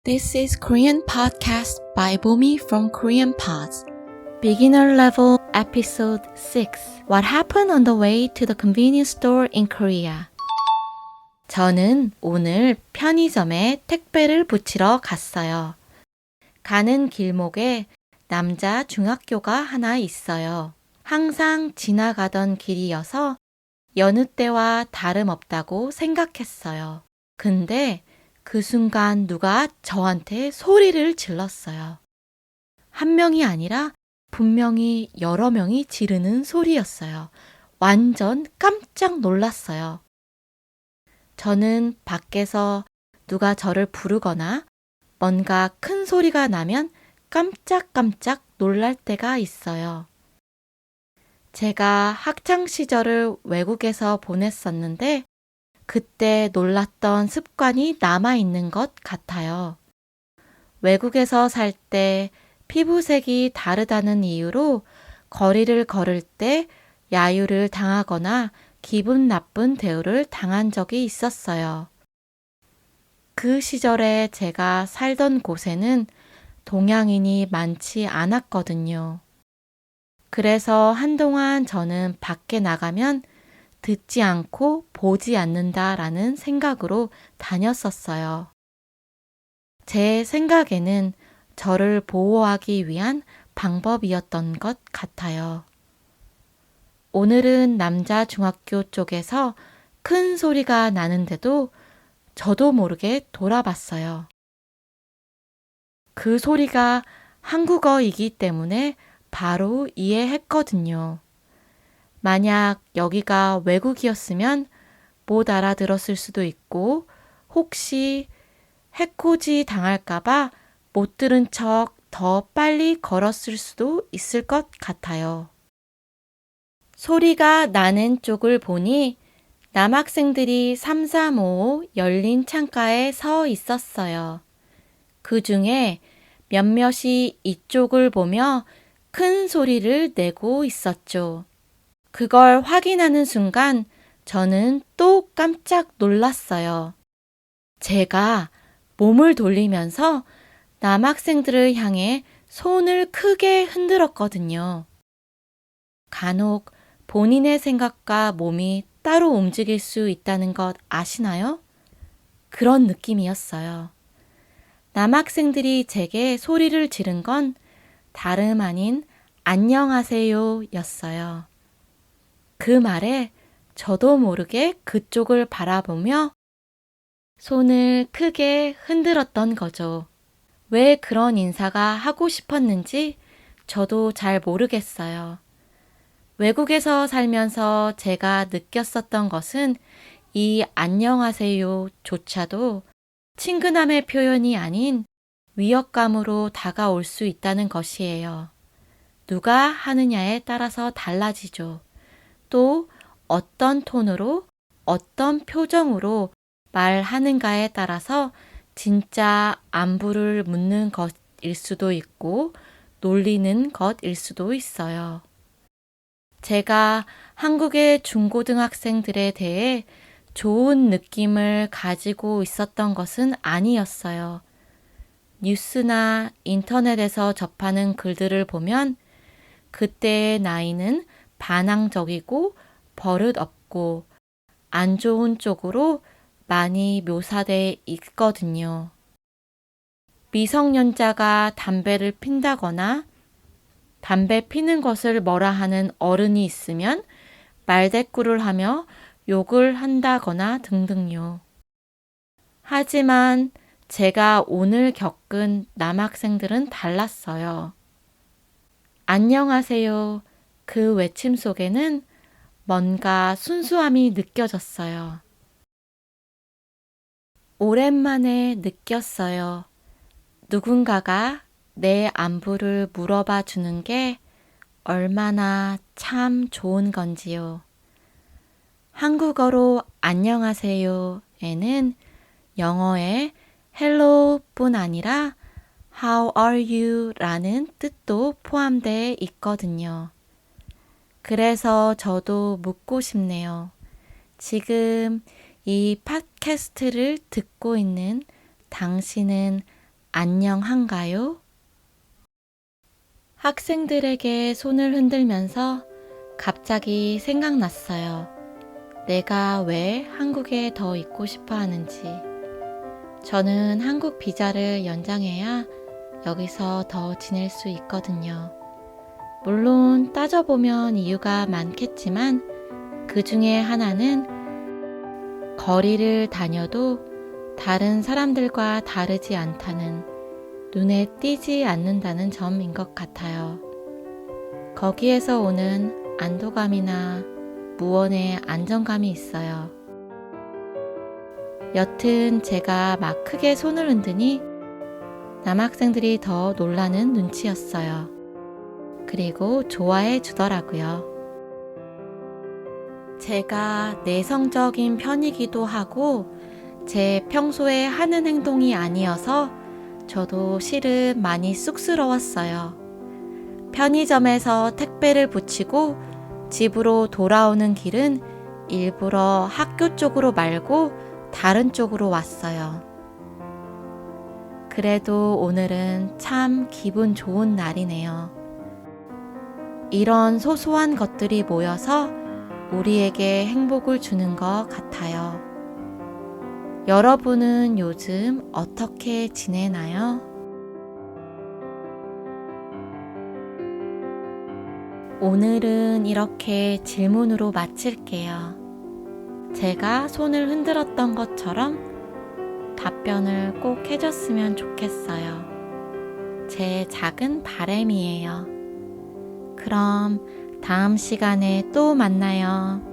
This is Korean podcast by Bomi from Korean Pods. Beginner level episode 6. What happened on the way to the convenience store in Korea? 저는 오늘 편의점에 택배를 붙이러 갔어요. 가는 길목에 남자 중학교가 하나 있어요. 항상 지나가던 길이어서 여느 때와 다름없다고 생각했어요. 근데 그 순간 누가 저한테 소리를 질렀어요. 한 명이 아니라 분명히 여러 명이 지르는 소리였어요. 완전 깜짝 놀랐어요. 저는 밖에서 누가 저를 부르거나 뭔가 큰 소리가 나면 깜짝깜짝 놀랄 때가 있어요. 제가 학창 시절을 외국에서 보냈었는데 그때 놀랐던 습관이 남아있는 것 같아요. 외국에서 살 때 피부색이 다르다는 이유로 거리를 걸을 때 야유를 당하거나 기분 나쁜 대우를 당한 적이 있었어요. 그 시절에 제가 살던 곳에는 동양인이 많지 않았거든요. 그래서 한동안 저는 밖에 나가면 듣지 않고 보지 않는다라는 생각으로 다녔었어요. 제 생각에는 저를 보호하기 위한 방법이었던 것 같아요. 오늘은 남자 중학교 쪽에서 큰 소리가 나는데도 저도 모르게 돌아봤어요. 그 소리가 한국어이기 때문에 바로 이해했거든요. 만약 여기가 외국이었으면 못 알아들었을 수도 있고 혹시 해코지 당할까봐 못 들은 척 더 빨리 걸었을 수도 있을 것 같아요. 소리가 나는 쪽을 보니 남학생들이 335 열린 창가에 서 있었어요. 그 중에 몇몇이 이쪽을 보며 큰 소리를 내고 있었죠. 그걸 확인하는 순간 저는 또 깜짝 놀랐어요. 제가 몸을 돌리면서 남학생들을 향해 손을 크게 흔들었거든요. 간혹 본인의 생각과 몸이 따로 움직일 수 있다는 것 아시나요? 그런 느낌이었어요. 남학생들이 제게 소리를 지른 건 다름 아닌 안녕하세요 였어요. 그 말에 저도 모르게 그쪽을 바라보며 손을 크게 흔들었던 거죠. 왜 그런 인사가 하고 싶었는지 저도 잘 모르겠어요. 외국에서 살면서 제가 느꼈었던 것은 이 안녕하세요조차도 친근함의 표현이 아닌 위협감으로 다가올 수 있다는 것이에요. 누가 하느냐에 따라서 달라지죠. 또 어떤 톤으로 어떤 표정으로 말하는가에 따라서 진짜 안부를 묻는 것일 수도 있고 놀리는 것일 수도 있어요. 제가 한국의 중고등학생들에 대해 좋은 느낌을 가지고 있었던 것은 아니었어요. 뉴스나 인터넷에서 접하는 글들을 보면 그때의 나이는 반항적이고 버릇없고 안 좋은 쪽으로 많이 묘사돼 있거든요. 미성년자가 담배를 핀다거나 담배 피는 것을 뭐라 하는 어른이 있으면 말대꾸를 하며 욕을 한다거나 등등요. 하지만 제가 오늘 겪은 남학생들은 달랐어요. 안녕하세요. 그 외침 속에는 뭔가 순수함이 느껴졌어요. 오랜만에 느꼈어요. 누군가가 내 안부를 물어봐 주는 게 얼마나 참 좋은 건지요. 한국어로 안녕하세요에는 영어의 hello뿐 아니라 how are you 라는 뜻도 포함되어 있거든요. 그래서 저도 묻고 싶네요. 지금 이 팟캐스트를 듣고 있는 당신은 안녕한가요? 학생들에게 손을 흔들면서 갑자기 생각났어요. 내가 왜 한국에 더 있고 싶어 하는지. 저는 한국 비자를 연장해야 여기서 더 지낼 수 있거든요. 물론 따져보면 이유가 많겠지만 그 중에 하나는 거리를 다녀도 다른 사람들과 다르지 않다는, 눈에 띄지 않는다는 점인 것 같아요. 거기에서 오는 안도감이나 무언의 안정감이 있어요. 여튼 제가 막 크게 손을 흔드니 남학생들이 더 놀라는 눈치였어요. 그리고 좋아해 주더라고요. 제가 내성적인 편이기도 하고 제 평소에 하는 행동이 아니어서 저도 실은 많이 쑥스러웠어요. 편의점에서 택배를 붙이고 집으로 돌아오는 길은 일부러 학교 쪽으로 말고 다른 쪽으로 왔어요. 그래도 오늘은 참 기분 좋은 날이네요. 이런 소소한 것들이 모여서 우리에게 행복을 주는 것 같아요. 여러분은 요즘 어떻게 지내나요? 오늘은 이렇게 질문으로 마칠게요. 제가 손을 흔들었던 것처럼 답변을 꼭 해줬으면 좋겠어요. 제 작은 바람이에요. 그럼 다음 시간에 또 만나요.